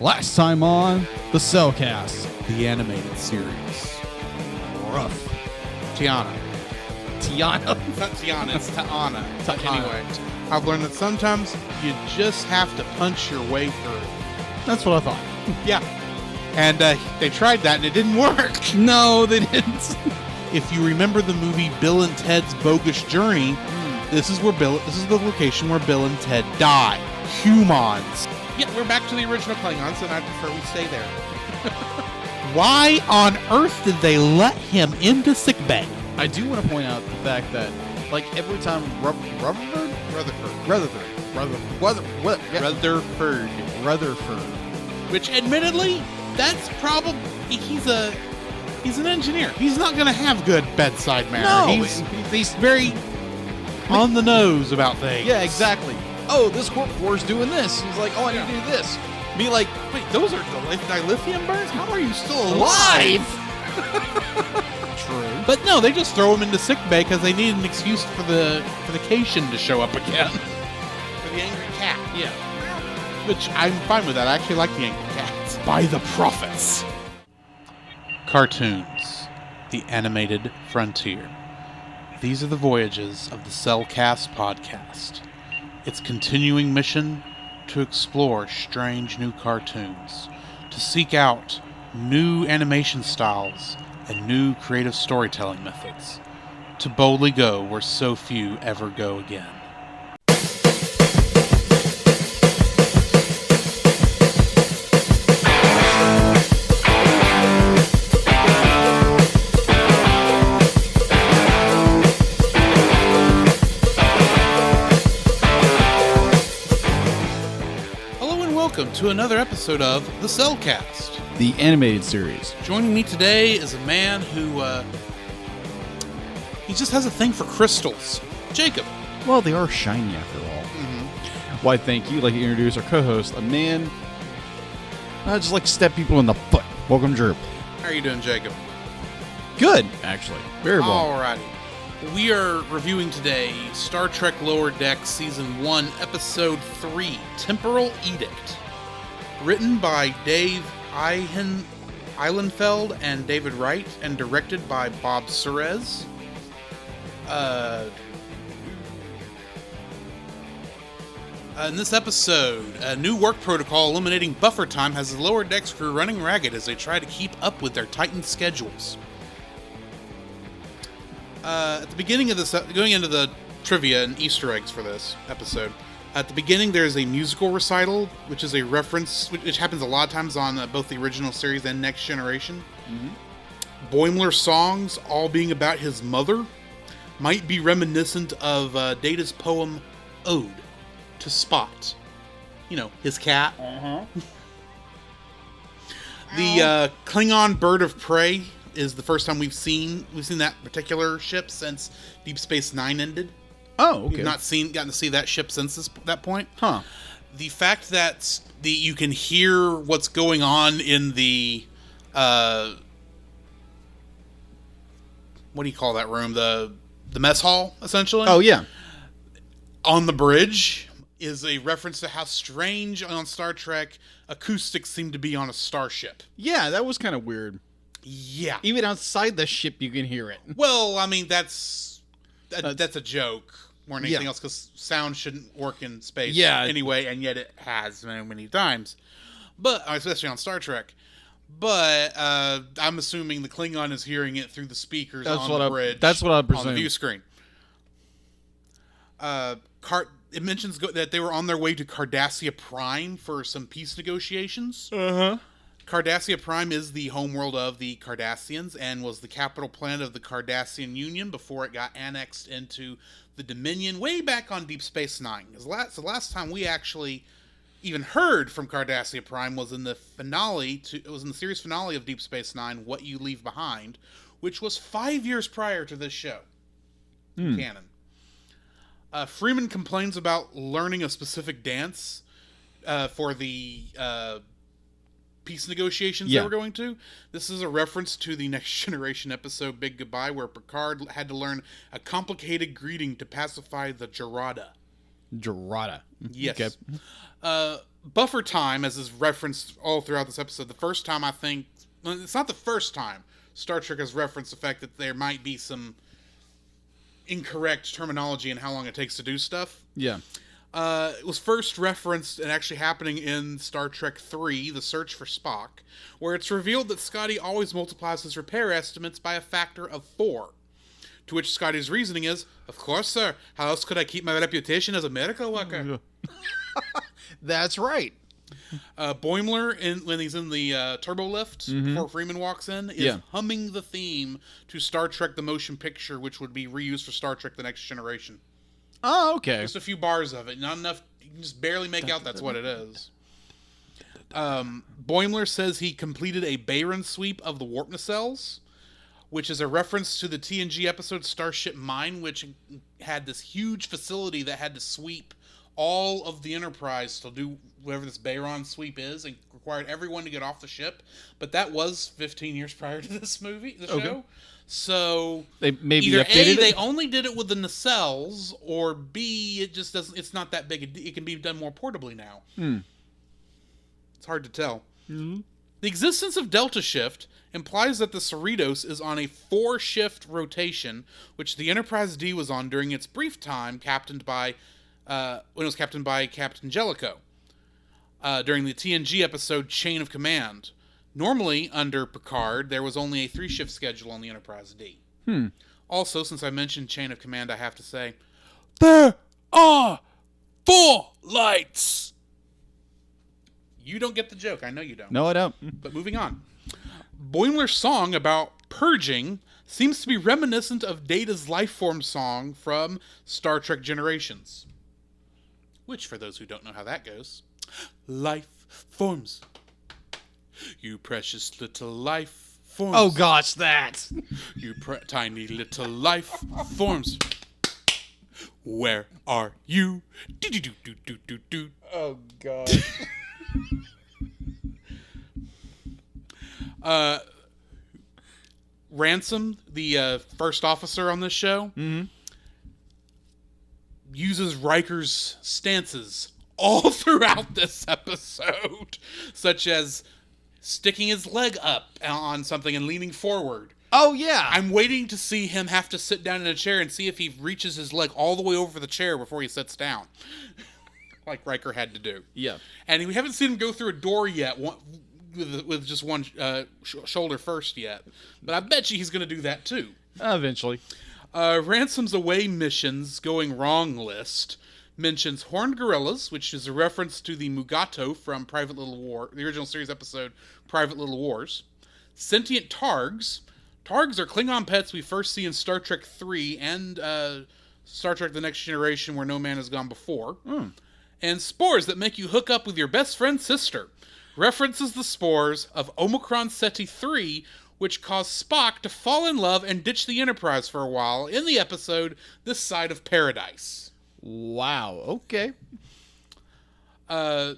Last time on the Cellcast. The animated series. Rough. Tiana. Tiana. It's not Tiana, it's Ta'ana. Ta'ana. Anyway, I've learned that sometimes you just have to punch your way through. That's what I thought. Yeah. And they tried that and it didn't work. No, they didn't. If you remember the movie Bill and Ted's Bogus Journey, this is the location where Bill and Ted die. Humans. Yeah, we're back to the original Klingons, and I prefer we stay there. Why on earth did they let him into sickbay? I do want to point out the fact that, like, every time Rutherford, Which, admittedly, that's probably he's an engineer. He's not going to have good bedside manner. No, he's very on the nose about things. yeah, exactly. Oh, this warp core is doing this. He's like, oh, I need to do this. Be like, Wait, those are dilithium burns? How are you still alive? True. But no, they just throw him into sickbay because they need an excuse for the Cation to show up again. For the angry cat. Yeah. Which I'm fine with that. I actually like the angry cats. By the prophets. Cartoons. The animated frontier. These are the voyages of the Cellcast podcast. Its continuing mission to explore strange new cartoons, to seek out new animation styles and new creative storytelling methods, to boldly go where so few ever go again. Welcome to another episode of the Cellcast. The animated series. Joining me today is a man who, he just has a thing for crystals. Jacob. Well, they are shiny after all. Mm-hmm. Why, thank you. I'd like to introduce our co-host, a man I just like to step people in the foot. Welcome, Jerp. How are you doing, Jacob? Good, actually. Very well. Alrighty. We are reviewing today Star Trek Lower Decks Season 1, Episode 3, Temporal Edict. Written by Dave Eilenfeld and David Wright, and directed by Bob Serez. In this episode, a new work protocol eliminating buffer time has the Lower Decks crew running ragged as they try to keep up with their tightened schedules. At the beginning of this, going into the trivia and Easter eggs for this episode, at the beginning there's a musical recital, which is a reference, which happens a lot of times on both the original series and Next Generation. Mm-hmm. Boimler's songs, all being about his mother, might be reminiscent of Data's poem Ode to Spot. You know, his cat. Uh-huh. The Klingon bird of prey is the first time we've seen that particular ship since Deep Space Nine ended. Oh, okay. We've not gotten to see that ship since that point. Huh. The fact that you can hear what's going on in the what do you call that room? The mess hall, essentially. Oh, yeah. On the bridge is a reference to how strange on Star Trek acoustics seem to be on a starship. Yeah, that was kind of weird. Yeah. Even outside the ship, you can hear it. Well, I mean, that's a joke more than anything else, because sound shouldn't work in space anyway, and yet it has many, many times. But, especially on Star Trek. But, I'm assuming the Klingon is hearing it through the speakers on the bridge. That's what I presume. On the view screen. It mentions that they were on their way to Cardassia Prime for some peace negotiations. Uh-huh. Cardassia Prime is the homeworld of the Cardassians and was the capital planet of the Cardassian Union before it got annexed into the Dominion way back on Deep Space Nine. The last time we actually even heard from Cardassia Prime was in the series finale of Deep Space Nine, What You Leave Behind, which was 5 years prior to this show. Canon. Freeman complains about learning a specific dance for the peace negotiations they were going to. This is a reference to the Next Generation episode Big Goodbye, where Picard had to learn a complicated greeting to pacify the Gerada. Gerada. Yes. Okay. Buffer time, as is referenced all throughout this episode, the first time I think... Well, it's not the first time Star Trek has referenced the fact that there might be some incorrect terminology in how long it takes to do stuff. Yeah. It was first referenced and actually happening in Star Trek 3, The Search for Spock, where it's revealed that Scotty always multiplies his repair estimates by a factor of 4. To which Scotty's reasoning is, "Of course, sir. How else could I keep my reputation as a medical worker?" That's right. Boimler, when he's in the turbo lift before Freeman walks in, is humming the theme to Star Trek The Motion Picture, which would be reused for Star Trek The Next Generation. Oh, okay. Just a few bars of it. Not enough. You can just barely make out that's what it is. Boimler says he completed a Bayron sweep of the warp nacelles, which is a reference to the TNG episode Starship Mine, which had this huge facility that had to sweep all of the Enterprise to do whatever this Bayron sweep is, and required everyone to get off the ship. But that was 15 years prior to this movie, the show. So they maybe either updated A, they only did it with the nacelles, or B, it just doesn't. It's not that big. It can be done more portably now. It's hard to tell. The existence of Delta Shift implies that the Cerritos is on a 4-shift rotation, which the Enterprise D was on during its brief time, captained by Captain Jellicoe during the TNG episode Chain of Command. Normally, under Picard, there was only a 3-shift schedule on the Enterprise D. Also, since I mentioned Chain of Command, I have to say, there are 4 lights! You don't get the joke. I know you don't. No, I don't. But moving on. Boimler's song about purging seems to be reminiscent of Data's Lifeform song from Star Trek Generations. Which, for those who don't know how that goes, life forms. You precious little life forms. Oh gosh, that. You tiny little life forms. Where are you? Do-do-do-do-do-do. Oh god. Ransom, the first officer on this show, uses Riker's stances all throughout this episode, such as sticking his leg up on something and leaning forward. Oh, yeah. I'm waiting to see him have to sit down in a chair and see if he reaches his leg all the way over the chair before he sits down. Like Riker had to do. Yeah. And we haven't seen him go through a door yet with just one shoulder first yet. But I bet you he's going to do that too. Eventually. Ransom's away missions going wrong list mentions horned gorillas, which is a reference to the Mugato from Private Little War, the original series episode Private Little Wars. Sentient targs. Targs are Klingon pets we first see in Star Trek 3 and Star Trek The Next Generation, where no man has gone before. And spores that make you hook up with your best friend's sister. References the spores of Omicron Ceti 3, which caused Spock to fall in love and ditch the Enterprise for a while in the episode This Side of Paradise. Wow, okay.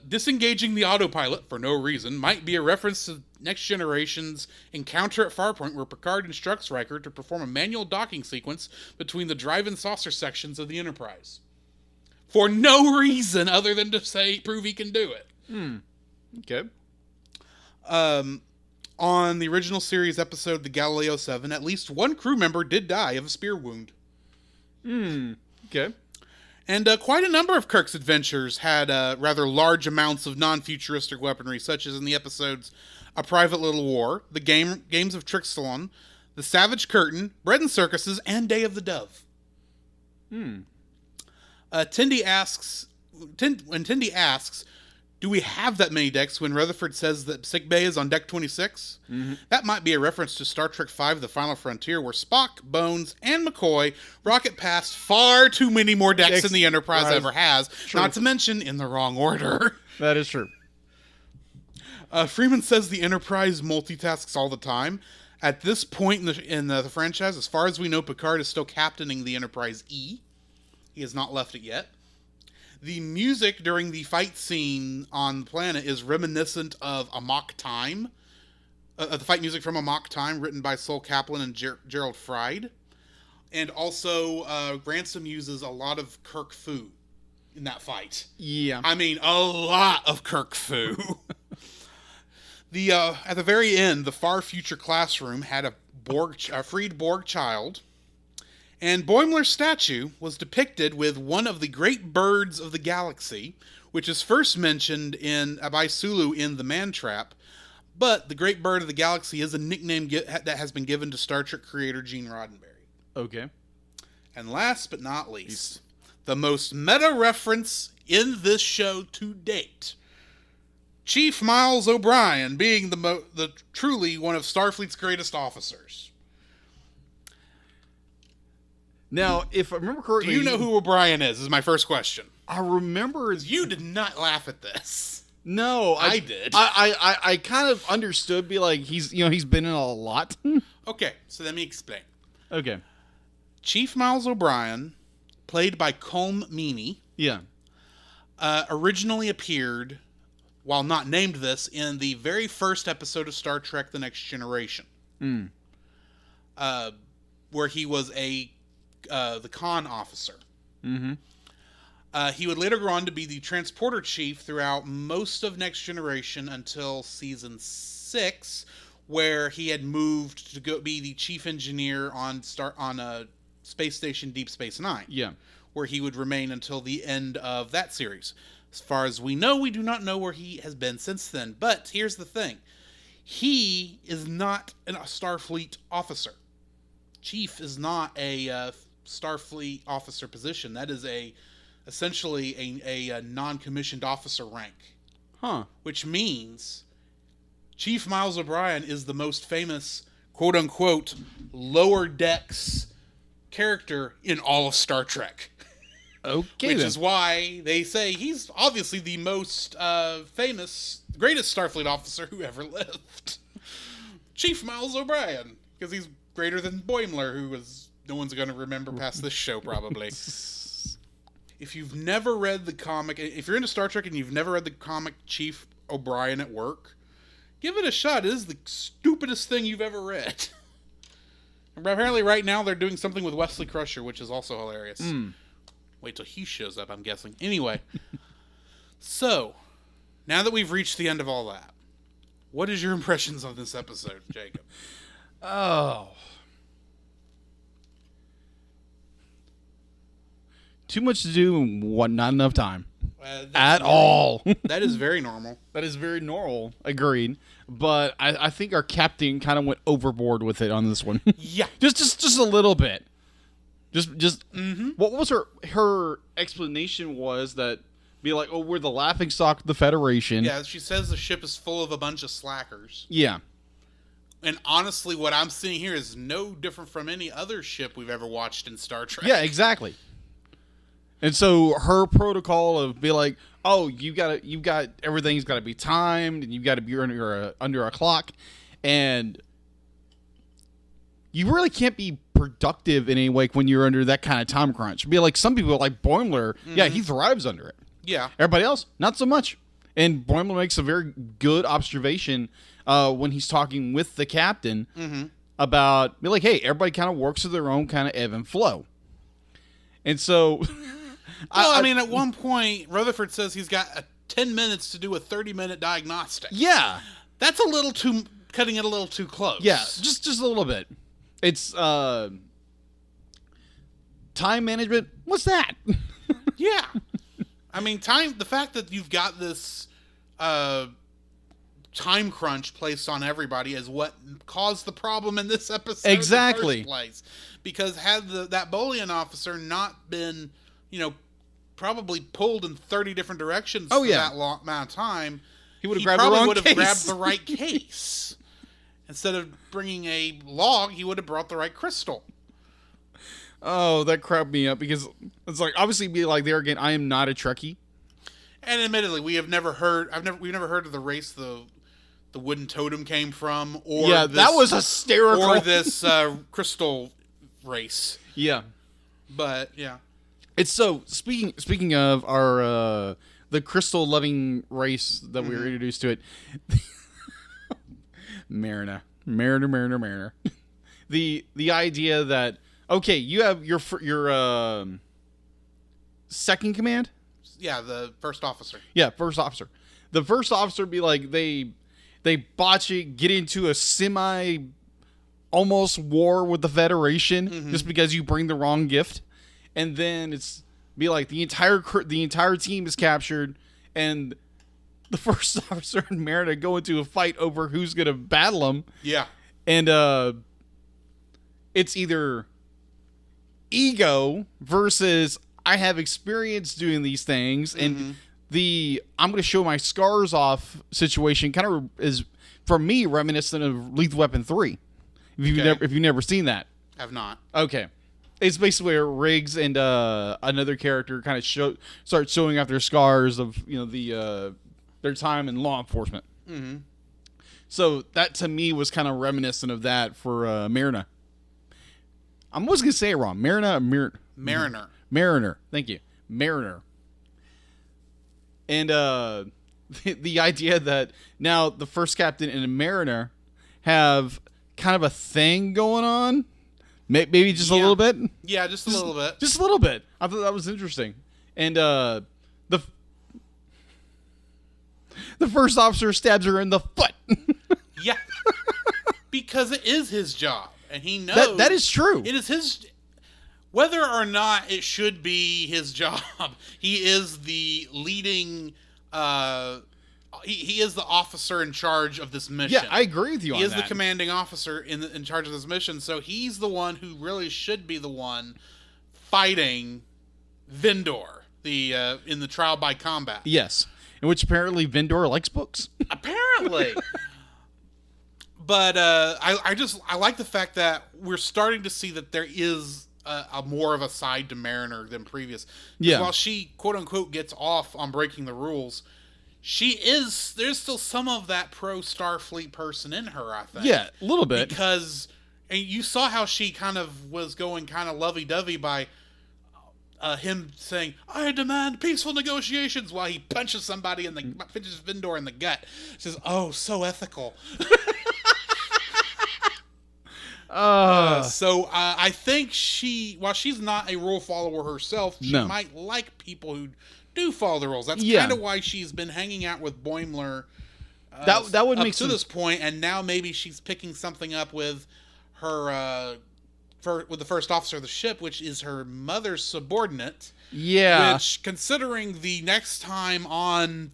Disengaging the autopilot for no reason might be a reference to Next Generation's encounter at Farpoint, where Picard instructs Riker to perform a manual docking sequence between the drive and saucer sections of the Enterprise. For no reason other than to prove he can do it. Okay. On the original series episode, the Galileo 7, at least one crew member did die of a spear wound. Okay. And quite a number of Kirk's adventures had rather large amounts of non-futuristic weaponry, such as in the episodes A Private Little War, The Games of Trixtalon, The Savage Curtain, Bread and Circuses, and Day of the Dove. Tindy asks, do we have that many decks when Rutherford says that sickbay is on deck 26? That might be a reference to Star Trek V, The Final Frontier, where Spock, Bones, and McCoy rocket past far too many more decks than the Enterprise ever has, not to mention in the wrong order. That is true. Freeman says the Enterprise multitasks all the time. At this point in the franchise, as far as we know, Picard is still captaining the Enterprise E. He has not left it yet. The music during the fight scene on the planet is reminiscent of Amok Time. The fight music from Amok Time, written by Sol Kaplan and Gerald Fried. And also, Ransom uses a lot of Kirk Fu in that fight. Yeah. I mean, a lot of Kirk Fu. At the very end, the far future classroom had a freed Borg child, and Boimler's statue was depicted with one of the great birds of the galaxy, which is first mentioned by Sulu in The Man Trap. But the great bird of the galaxy is a nickname that has been given to Star Trek creator Gene Roddenberry. Okay. And last but not least, the most meta reference in this show to date. Chief Miles O'Brien being the truly one of Starfleet's greatest officers. Now, if I remember correctly... Do you know who O'Brien is my first question. I remember... You did not laugh at this. No, I did. I kind of understood, be like, he's been in a lot. Okay, so let me explain. Okay. Chief Miles O'Brien, played by Colm Meaney, originally appeared, while not named this, in the very first episode of Star Trek The Next Generation. Where he was the con officer. Mm-hmm. He would later go on to be the transporter chief throughout most of Next Generation until season 6, where he had moved to go be the chief engineer on Space Station Deep Space Nine. Yeah. Where he would remain until the end of that series. As far as we know, we do not know where he has been since then. But here's the thing. He is not a Starfleet officer. Chief is not a Starfleet officer position. That is essentially a non-commissioned officer rank. Huh. Which means Chief Miles O'Brien is the most famous, quote-unquote, lower decks character in all of Star Trek. Okay, Which then. is why they say he's obviously the most famous, greatest Starfleet officer who ever lived. Chief Miles O'Brien. Because he's greater than Boimler, who no one's going to remember past this show, probably. If you've never read the comic, if you're into Star Trek and you've never read the comic Chief O'Brien at Work, give it a shot. It is the stupidest thing you've ever read. And apparently right now they're doing something with Wesley Crusher, which is also hilarious. Wait till he shows up, I'm guessing. Anyway, so, now that we've reached the end of all that, what is your impressions of this episode, Jacob? Oh. Too much to do and not enough time. At all. That is very normal. That is very normal. Agreed. But I think our captain kind of went overboard with it on this one. Yeah. just a little bit. Mm-hmm. What was her explanation was that be like, oh, we're the laughingstock of the Federation. Yeah, she says the ship is full of a bunch of slackers. Yeah. And honestly, what I'm seeing here is no different from any other ship we've ever watched in Star Trek. Yeah, exactly. And so her protocol of be like, oh, you've got everything's got to be timed, and you've got to be under a clock, and you really can't be productive in any way when you're under that kind of time crunch. Be like some people like Boimler, yeah, he thrives under it. Yeah. Everybody else, not so much. And Boimler makes a very good observation when he's talking with the captain about be like, hey, everybody kind of works to their own kind of ebb and flow. And so, I mean, at one point, Rutherford says he's got 10 minutes to do a 30-minute diagnostic. Yeah, that's cutting it a little too close. Yeah, just a little bit. It's time management. What's that? Yeah, I mean, the fact that you've got this time crunch placed on everybody is what caused the problem in this episode. Exactly. In the first place. Because had that Bolian officer not been, probably pulled in 30 different directions for that long amount of time, he would have grabbed the right case. Instead of bringing a log, he would have brought the right crystal. Oh, that cracked me up because it's like obviously be like there again. I am not a Trekkie, and admittedly, we've never heard of the race the wooden totem came from, or that was hysterical, or this crystal race. Yeah, but yeah, it's so speaking of our the crystal loving race that we were introduced to it. Mariner. The idea that okay, you have your second command, the first officer. Yeah, first officer. The first officer be like, they botch it, get into a semi almost war with the Federation just because you bring the wrong gift, and then it's be like the entire team is captured, and the first officer and Mariner go into a fight over who's gonna battle them. Yeah, and it's either ego versus I have experience doing these things, and the I'm going to show my scars off situation kind of is, for me, reminiscent of Lethal Weapon 3. If you've never seen that. Have not. Okay. It's basically where Riggs and another character kind of start showing off their scars of, their time in law enforcement. Mm-hmm. So that to me was kind of reminiscent of that for Mariner. I was going to say it wrong. Mariner. Thank you. Mariner. And the idea that now the first captain and a Mariner have kind of a thing going on. Maybe just a little bit. Yeah, just a little bit. Just a little bit. I thought that was interesting. And the first officer stabs her in the foot. Yeah. Because it is his job. And he knows. That is true. It is his... Whether or not it should be his job, he is the leading... He is the officer in charge of this mission. Yeah, I agree with you on that. He is the commanding officer in charge of this mission, so he's the one who really should be the one fighting Vendor in the trial by combat. Yes, in which apparently Vendor likes books. Apparently. But I like the fact that we're starting to see that there is a more of a side to Mariner than previous. Yeah. While she, quote unquote, gets off on breaking the rules, there's still some of that pro Starfleet person in her, I think. Yeah, a little bit. Because, and you saw how she kind of was going kind of lovey-dovey by him saying, I demand peaceful negotiations, while he punches somebody pinches Vendor in the gut. She says, oh, so ethical. So I think while she's not a rule follower herself, she might like people who do follow the rules. That's kind of why she's been hanging out with Boimler that would up make to this point, and now maybe she's picking something up with her with the first officer of the ship, which is her mother's subordinate. Yeah. Which, considering the next time on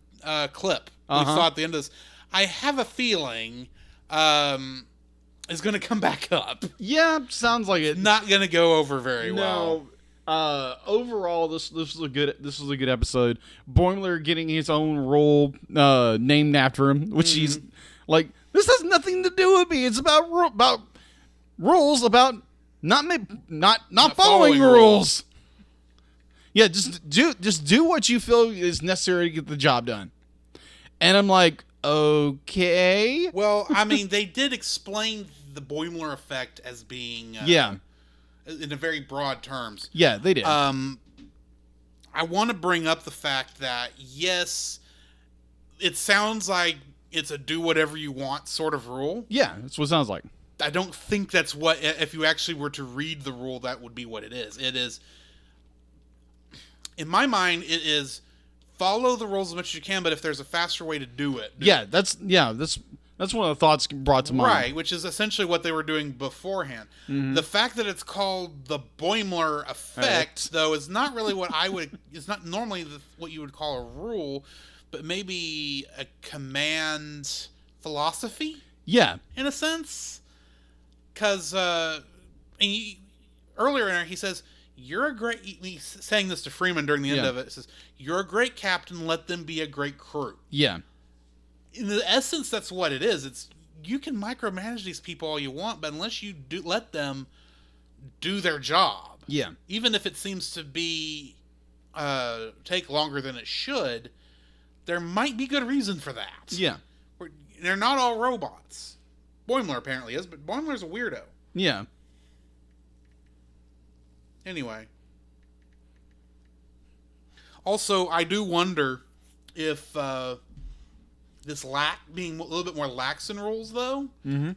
clip we saw at the end of this, I have a feeling is going to come back up. Yeah, sounds like it. Not going to go over very well. Overall, this was a good episode. Boimler getting his own role named after him, which he's like, this has nothing to do with me. It's about rules, about not following rules. Yeah, just do what you feel is necessary to get the job done. And I'm like, okay. Well, I mean, they did explain the Boimler effect as being in a very broad terms. Yeah, they did. I want to bring up the fact that, yes, it sounds like it's a do whatever you want sort of rule. Yeah, that's what it sounds like. I don't think that's what, if you actually were to read the rule, that would be what it is. It is, in my mind, it is follow the rules as much as you can, but if there's a faster way to do it. That's one of the thoughts brought to mind. Right, which is essentially what they were doing beforehand. Mm-hmm. The fact that it's called the Boimler effect, though, is not really what it's not normally what you would call a rule, but maybe a command philosophy? Yeah. In a sense. Because, earlier in there, he says, you're a great, he's saying this to Freeman during the end of it, it says, you're a great captain, let them be a great crew. Yeah. In the essence, that's what it is. It's, you can micromanage these people all you want, but unless you do let them do their job, even if it seems to be take longer than it should, there might be good reason for that. Yeah, they're not all robots. Boimler apparently is, but Boimler's a weirdo. Yeah. Anyway, also I do wonder if this being a little bit more lax in rules, though,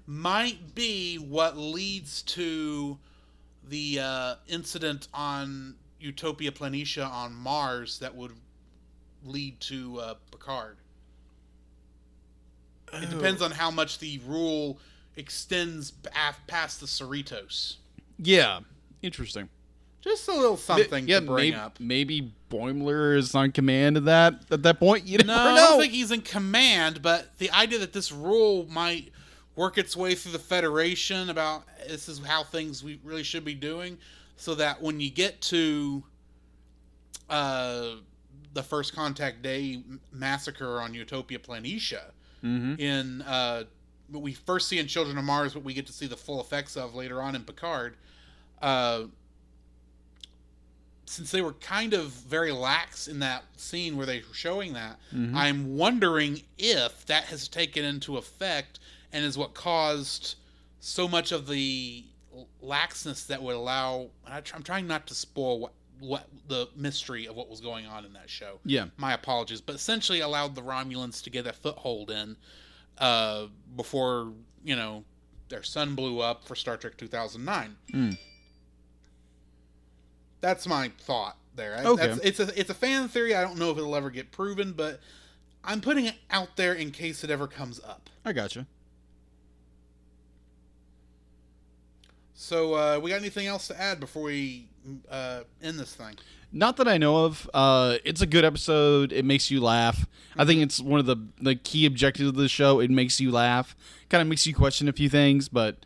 might be what leads to the incident on Utopia Planitia on Mars that would lead to Picard. It depends on how much the rule extends past the Cerritos. Yeah, interesting. Just a little something to bring up. Maybe Boimler is on command of that at that point. You never know. I don't think he's in command, but the idea that this rule might work its way through the Federation about this is how things we really should be doing, so that when you get to the First Contact Day massacre on Utopia Planitia, in what we first see in Children of Mars, but we get to see the full effects of later on in Picard, since they were kind of very lax in that scene where they were showing that, I'm wondering if that has taken into effect and is what caused so much of the laxness that would allow... I'm trying not to spoil what the mystery of what was going on in that show. Yeah. My apologies. But essentially allowed the Romulans to get a foothold in before, their sun blew up for Star Trek 2009. That's my thought there. Okay. It's a fan theory. I don't know if it'll ever get proven, but I'm putting it out there in case it ever comes up. I gotcha. So, we got anything else to add before we end this thing? Not that I know of. It's a good episode. It makes you laugh. I think it's one of the key objectives of the show. It makes you laugh. Kind of makes you question a few things, but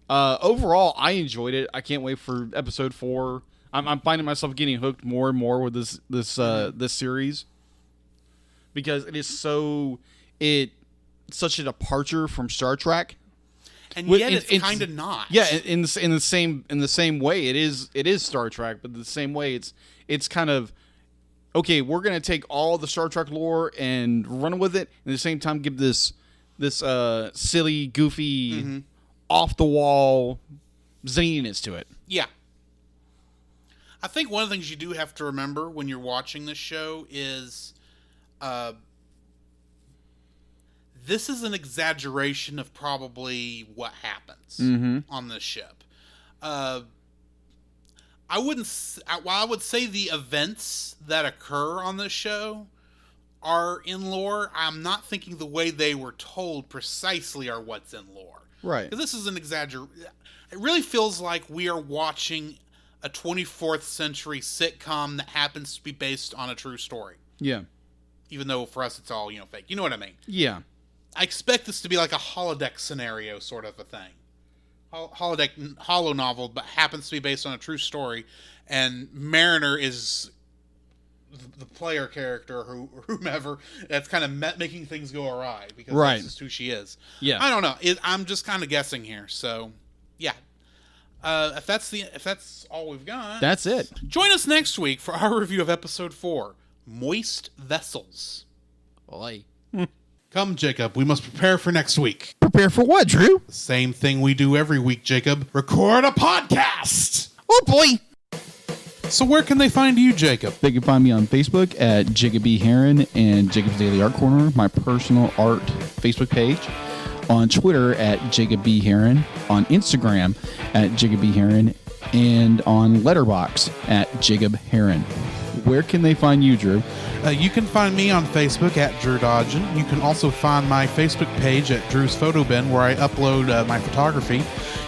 overall, I enjoyed it. I can't wait for episode 4. I'm finding myself getting hooked more and more with this series because it is such a departure from Star Trek. And yet it's kind of not. Yeah, in the same way it is Star Trek, but the same way it's kind of okay. We're gonna take all the Star Trek lore and run with it, and at the same time give this silly, goofy, off the wall zaniness to it. Yeah. I think one of the things you do have to remember when you're watching this show is this is an exaggeration of probably what happens on this ship. I would say the events that occur on this show are in lore, I'm not thinking the way they were told precisely are what's in lore. Right. Because this is an exaggeration. It really feels like we are watching a 24th century sitcom that happens to be based on a true story. Yeah. Even though for us it's all, fake. You know what I mean? Yeah. I expect this to be like a holodeck scenario sort of a thing. Holo novel, but happens to be based on a true story. And Mariner is the player character or whomever that's kind of making things go awry because that's just who she is. Yeah. I don't know. I'm just kind of guessing here. So, yeah. If that's all we've got, that's it. Join us next week for our review of episode 4, Moist Vessels. Boy. Come, Jacob. We must prepare for next week. Prepare for what, Drew? Same thing we do every week, Jacob. Record a podcast. Oh, boy. So where can they find you, Jacob? They can find me on Facebook at Jacob B. Heron and Jacob's Daily Art Corner, my personal art Facebook page. On Twitter at Jacob B. Heron. On Instagram at Jacob B. Heron. And on Letterboxd at Jacob Heron. Where can they find you, Drew? You can find me on Facebook at Drew Dodgen. You can also find my Facebook page at Drew's Photo Bin, where I upload my photography.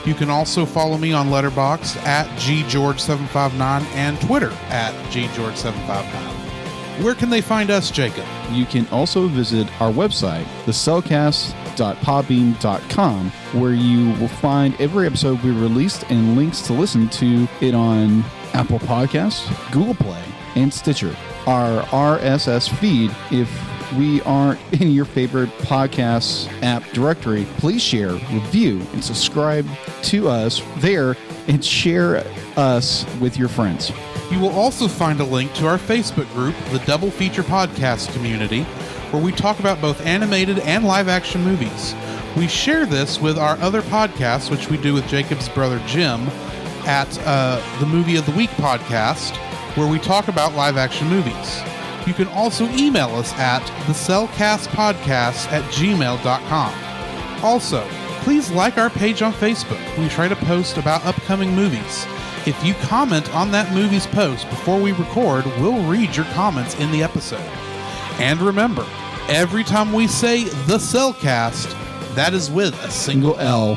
You can also follow me on Letterboxd at GGeorge759 and Twitter at GGeorge759. Where can they find us, Jacob? You can also visit our website, thecellcast.podbean.com, where you will find every episode we released and links to listen to it on Apple Podcasts, Google Play, and Stitcher. Our RSS feed, if we aren't in your favorite podcast app directory, please share, review, and subscribe to us there and share us with your friends. You will also find a link to our Facebook group, the Double Feature Podcast Community, where we talk about both animated and live-action movies. We share this with our other podcasts, which we do with Jacob's brother Jim, at the Movie of the Week podcast, where we talk about live-action movies. You can also email us at thecellcastpodcast@gmail.com. Also, please like our page on Facebook. We try to post about upcoming movies. If you comment on that movie's post before we record, we'll read your comments in the episode. And remember, every time we say the Cellcast, that is with a single L.